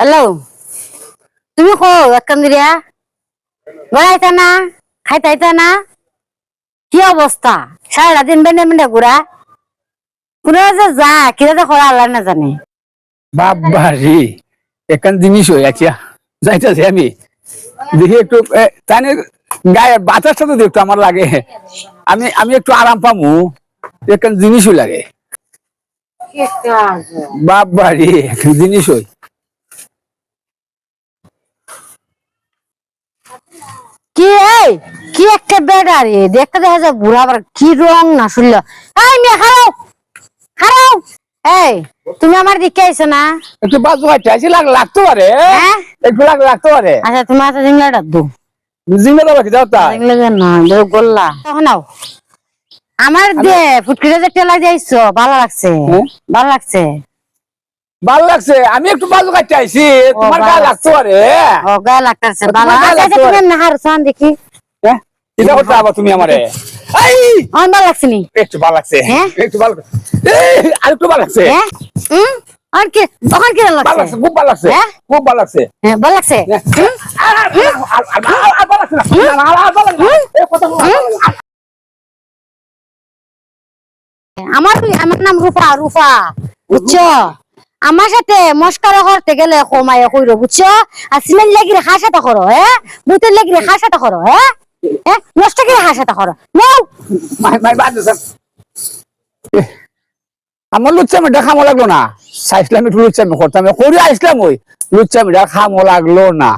Hello, তুমি কো একখান দিরিয়া বেড়াইতা না, খাইতাইতা না? কি অবস্থা? সারা দিন বেঁধে বেঁধে ঘুরা পুরো যে যা কিরা যে করা আল্লাহ না জানে। বাবা রে, এখান জিনিস হয়ে আছে যাইতেছে আমি দেখি একটু তাই গায়ে বাতাসটা তো একটু আমার লাগে, আমি আমি একটু আরাম পামু, এখান জিনিসই লাগে। বাবা রে, এখান জিনিস হই কি এই কি একটা বেড়া রে, দেখতে দেখা যায় বুড়া আবার কি রং না শুনলো। এই মেয়ে খাও খাও। এই তুমি আমার দিকে আইছো না? একটু বাজু খাইতে লাগতে পারে, হ্যাঁ একটু লাগতে পারে। আচ্ছা তুমি আচ্ছা জিংলাটা দু জিঙ্গা দাও কি যাও তা জিংলা না গোল্লা এখন নাও। আমার দে ফুটকিটা যে টেলা যাইছো ভালো লাগছে, ভালো লাগছে। ভালো লাগছে, আমি একটু বাজু খাইতে আইছি, তোমার গায়ে লাগতে পারে। ও গায়ে লাগতেছে ভালো। তোমার গায়ে আচ্ছা লাগতে তুমি পারে। এমনি হারছান দেখি। হ্যাঁ এটা করতে আবার তুমি আমারে এই আমার ভালো লাগছে নি? একটু ভালো লাগছে, হ্যাঁ? একটু ভালো এই আর একটু ভালো লাগছে, হ্যাঁ আর কি তখন কি ভালো লাগছে? লাগছে, খুব ভালো লাগছে, হ্যাঁ? খুব ভালো লাগছে। হ্যাঁ ভালো লাগছে। আর ভালো লাগছে না, আর ভালো লাগছে না, এই কথা বলো, আর ভালো লাগছে না। আমার নাম রূপা, রূপা বুঝছো? আমার সাথে মস্কারা করতে গেলে কমায় কইরো বুঝছো? আর সিমেন্ট লাগিয়ে হাসাটা করো, হ্যাঁ বুতের লাগিয়ে হাসাটা করো, হ্যাঁ হ্যাঁ নষ্ট করে হাসাটা করো নাও। মাই বাদ দেন আমার লুচ্চামি খামো লাগলো না, চাইছিলাম একটু লুচ্চামি করতাম, করে আসলাম ওই লুচ্চামিটা খামো লাগলো না।